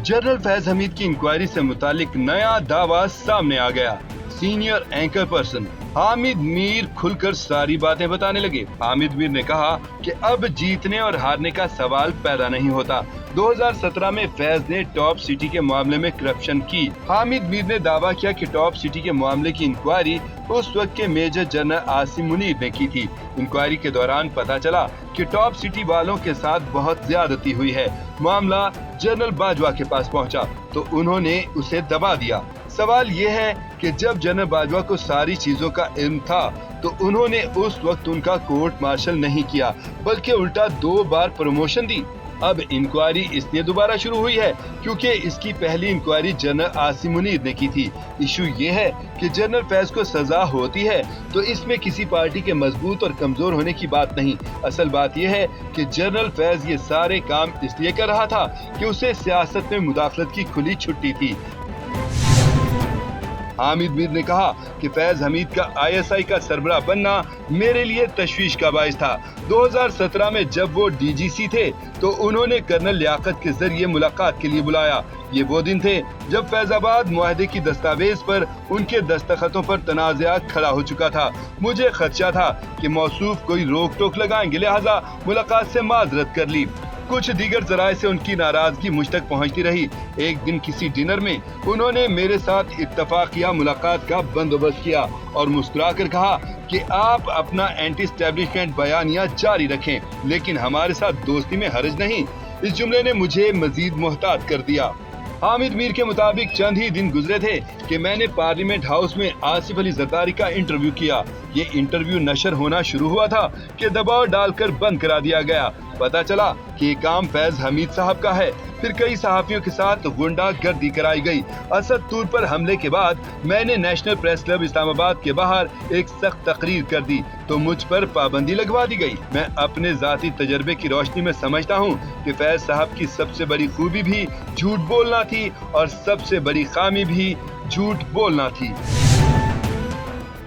General Faiz Hamid की inquiry से मुतालिक नया दावा सामने आ गया। Senior anchor person Hamid Mir खुलकर सारी बातें बताने लगे। हामिद मीर ने कहा कि अब जीतने और हारने का सवाल पैदा नहीं होता। 2017 में फैज ने टॉप सिटी के मामले में करप्शन की। हामिद मीर ने दावा किया कि टॉप सिटी के मामले की इंक्वायरी उस वक्त के मेजर जनरल आसिम मुनीर ने की थी। इंक्वायरी के दौरान पता चला कि टॉप सिटी वालों के साथ बहुत ज्यादती हुई है। मामला जनरल बाजवा के पास पहुंचा तो उन्होंने उसे दबा दिया। सवाल ये है कि जब जनरल बाजवा को सारी चीजों का इल्म था तो उन्होंने उस वक्त उनका कोर्ट मार्शल नहीं किया बल्कि उल्टा 2 बार प्रमोशन दी। अब इंक्वायरी इसलिए दोबारा शुरू हुई है क्योंकि इसकी पहली इंक्वायरी जनरल आसिम मुनीर ने की थी। इशू ये है कि जनरल फैज को सजा होती है तो इसमें किसी पार्टी के मजबूत और कमजोर होने की बात नहीं। असल बात यह है कि जनरल फैज ये सारे काम इसलिए कर रहा था कि उसे सियासत में मुदाखलत की खुली छुट्टी थी। हामिद मीर ने कहा कि फैज हमीद का ISI का सरबराह बनना मेरे लिए तशवीश का बाइस था। 2017 में जब वो DGC थे तो उन्होंने कर्नल लियाकत के जरिए मुलाकात के लिए बुलाया। ये वो दिन थे जब फैजाबाद मुआहदे की दस्तावेज पर उनके दस्तखतों पर तनाज़ा खड़ा हो चुका था। मुझे खदशा था कि मौसूफ कोई रोक टोक लगाएंगे, लिहाजा मुलाकात से माजरत कर ली। कुछ दीगर जराए से उनकी नाराजगी मुझ तक पहुंचती रही। एक दिन किसी डिनर में उन्होंने मेरे साथ इत्तफाकिया मुलाकात का बंदोबस्त किया और मुस्कुराकर कहा कि आप अपना एंटी एस्टेब्लिशमेंट बयानिया जारी रखें, लेकिन हमारे साथ दोस्ती में हर्ज नहीं। इस जुमले ने मुझे मजीद मुहतात कर दिया। हामिद मीर के मुताबिक चंद ही दिन गुजरे थे कि मैंने पार्लियामेंट हाउस में आसिफ अली जरदारी का इंटरव्यू किया। ये इंटरव्यू नशर होना शुरू हुआ था कि दबाव डालकर बंद करा दिया गया। पता चला कि ये काम फैज हमीद साहब का है। फिर कई सहाफियों के साथ गुंडागर्दी कराई गई। असद तूर पर हमले के बाद मैंने नेशनल प्रेस क्लब इस्लामाबाद के बाहर एक सख्त तकरीर कर दी तो मुझ पर पाबंदी लगवा दी गई। मैं अपने जाती तजर्बे की रोशनी में समझता हूँ कि फैज साहब की सबसे बड़ी खूबी भी झूठ बोलना थी और सबसे बड़ी खामी भी झूठ बोलना थी।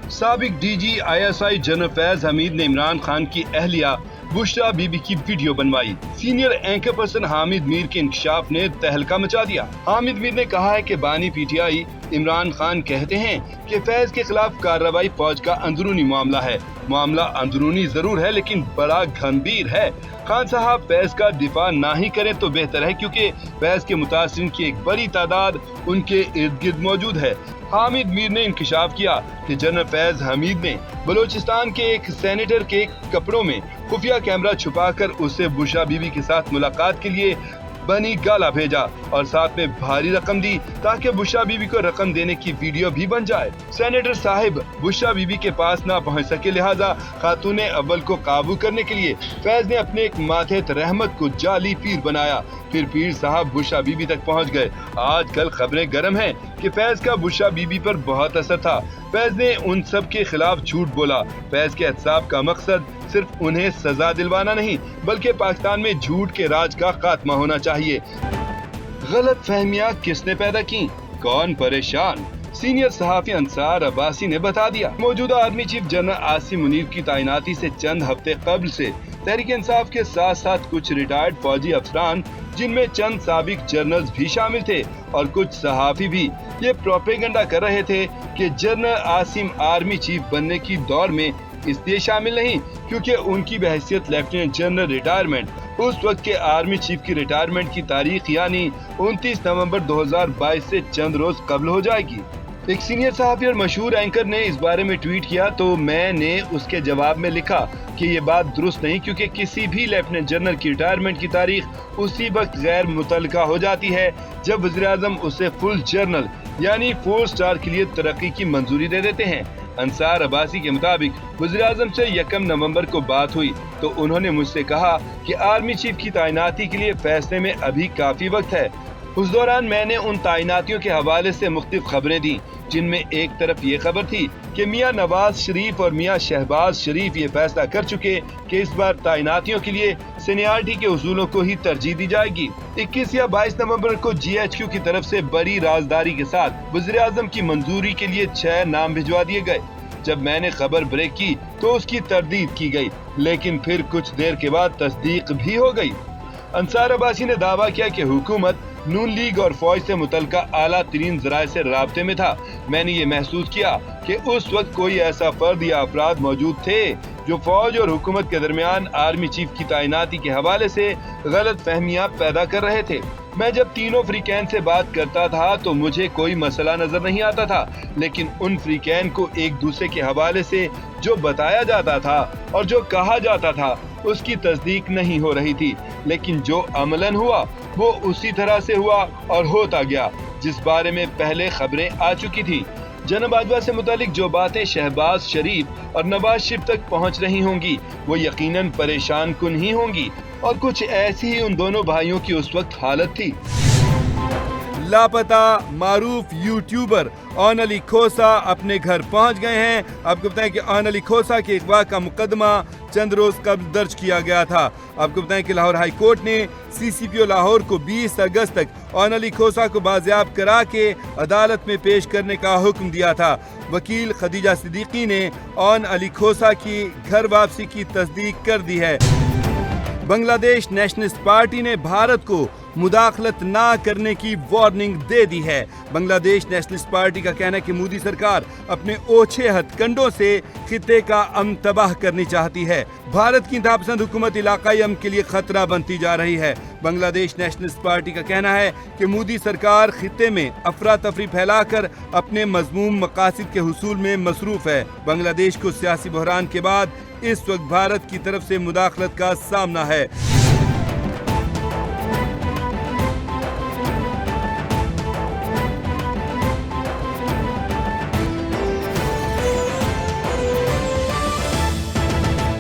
साबिक DG ISI general Faiz Hamid ने इमरान खान की अहलिया बुशरा बीबी की वीडियो बनवाई। Senior anchor person Hamid Mir के इंकशाफ ने तहलका मचा दिया। हामिद मीर ने कहा है कि बानी PTI इमरान खान कहते हैं कि फैज के खिलाफ कार्रवाई फौज का अंदरूनी मामला है। मामला अंदरूनी जरूर है लेकिन बड़ा गंभीर है। खान साहब फैज का दिफा ना ही करें तो बेहतर है क्योंकि फैज के मुतासिरीन की एक बड़ी तादाद उनके इर्द गिर्द मौजूद है। हामिद मीर ने इंकशाफ किया कि जनरल फैज हमीद ने बलोचिस्तान के एक सेनेटर के कपड़ों में खुफिया कैमरा छुपाकर उससे बुशरा बीबी के साथ मुलाकात के लिए बनी गाला भेजा और साथ में भारी रकम दी ताकि बुशरा बीबी को रकम देने की वीडियो भी बन जाए। सेनेटर साहिब बुशरा बीबी के पास ना पहुंच सके, लिहाजा खातून अव्वल को काबू करने के लिए फैज ने अपने एक माथेत रहमत को जाली पीर बनाया। फिर पीर साहब बुशरा बीबी तक पहुंच गए। आजकल खबरें गर्म हैं कि फैज का बुशरा बीबी पर बहुत असर था। फैज ने उन सब के खिलाफ झूठ बोला। फैज के एहतसाब का मकसद सिर्फ उन्हें सजा दिलवाना नहीं बल्कि पाकिस्तान में झूठ के राज का खात्मा होना चाहिए। गलत फहमियां किसने पैदा की, कौन परेशान? सीनियर सहाफी अंसार अब्बासी ने बता दिया। मौजूदा army chief general Asim Munir की तैनाती से चंद हफ्ते कबल से तहरीक इंसाफ के साथ साथ कुछ रिटायर्ड फौजी अफसरान जिनमें चंद साबिक जनरल्स भी शामिल थे और कुछ सहाफी भी ये प्रोपेगेंडा कर रहे थे कि जनरल आसिम आर्मी चीफ बनने की दौड़ में इसलिए शामिल नहीं क्योंकि उनकी बहैसियत लेफ्टिनेंट जनरल रिटायरमेंट उस वक्त के आर्मी चीफ की रिटायरमेंट की तारीख यानी 29 नवंबर 2022 से चंद रोज कबल हो जाएगी। एक सीनियर सहाफी और मशहूर एंकर ने इस बारे में ट्वीट किया तो मैंने उसके जवाब में लिखा कि ये बात दुरुस्त नहीं क्योंकि किसी भी लेफ्टिनेंट जनरल की रिटायरमेंट की तारीख उसी वक्त गैर मुतल्लका हो जाती है जब वज़ीर आज़म उसे फुल जनरल यानी 4 स्टार के लिए तरक्की की मंजूरी दे देते हैं। अंसार अब्बासी के मुताबिक वज़ीर आज़म से 1 नवंबर को बात हुई तो उन्होंने मुझसे कहा कि आर्मी चीफ की तैनाती के लिए फैसले में अभी काफी वक्त है। उस दौरान मैंने उन तैनातियों के हवाले से मुख्तलिफ खबरें दी जिनमें एक तरफ ये खबर थी कि मियां नवाज शरीफ और मियां शहबाज शरीफ ये फैसला कर चुके कि इस बार तैनातियों के लिए सीनियरिटी के उसूलों को ही तरजीह दी जाएगी। 21 या 22 नवंबर को GHQ की तरफ से बड़ी राजदारी के साथ वज़ीर आज़म की मंजूरी के लिए 6 नाम भिजवा दिए गए। जब मैंने खबर ब्रेक की तो उसकी तरदीद की गई लेकिन फिर कुछ देर के बाद तस्दीक भी हो गई। अंसार अब्बासी ने दावा किया कि हुकूमत नून लीग और फौज से मुतल्लिका आला तरीन ज़राए से राब्ते में था। मैंने ये महसूस किया कि उस वक्त कोई ऐसा फर्द या अफराद मौजूद थे जो फौज और हुकूमत के दरमियान आर्मी चीफ की तैनाती के हवाले से गलत फहमियां पैदा कर रहे थे। मैं जब तीनों फ्रीकैन से बात करता था तो मुझे कोई मसला नजर नहीं आता था, लेकिन उन फ्रीकैन को एक दूसरे के हवाले से जो बताया जाता था और जो कहा जाता था उसकी तस्दीक नहीं हो रही थी, लेकिन जो अमलन हुआ वो उसी तरह से हुआ और होता गया जिस बारे में पहले खबरें आ चुकी थी। जनरल बाजवा से मुतालिक जो बातें शहबाज शरीफ और नवाज शरीफ तक पहुंच रही होंगी वो यकीनन परेशान कुन ही होंगी, और कुछ ऐसी ही उन दोनों भाइयों की उस वक्त हालत थी। लापता मारूफ यूट्यूबर ओन अली खोसा अपने घर पहुंच गए हैं। आपको बताएं कि ओन अली खोसा के अगवा का मुकदमा चंद रोज कबल दर्ज किया गया था। आपको बताएं कि लाहौर हाई कोर्ट ने CCPO लाहौर को 20 अगस्त तक ओन अली खोसा को बाजियाब करा के अदालत में पेश करने का हुक्म दिया था। वकील खदीजा सिद्दीकी ने ओन अली खोसा की घर वापसी की तस्दीक कर दी है। बांग्लादेश नेशनलिस्ट पार्टी ने भारत को मुदाखलत ना करने की वार्निंग दे दी है। बांग्लादेश नेशनलिस्ट पार्टी का कहना है कि मोदी सरकार अपने ओछे हथकंडों से खित्ते का अमन तबाह करनी चाहती है। भारत की इंतहापसंद हुकूमत इलाकाई अमन के लिए खतरा बनती जा रही है। बांग्लादेश नेशनलिस्ट पार्टी का कहना है कि मोदी सरकार खित्ते में अफरा तफरी फैलाकर अपने मजमूम मकासद के हुसूल में मसरूफ है। बांग्लादेश को सियासी बहरान के बाद इस वक्त भारत की तरफ से मुदाखलत का सामना है।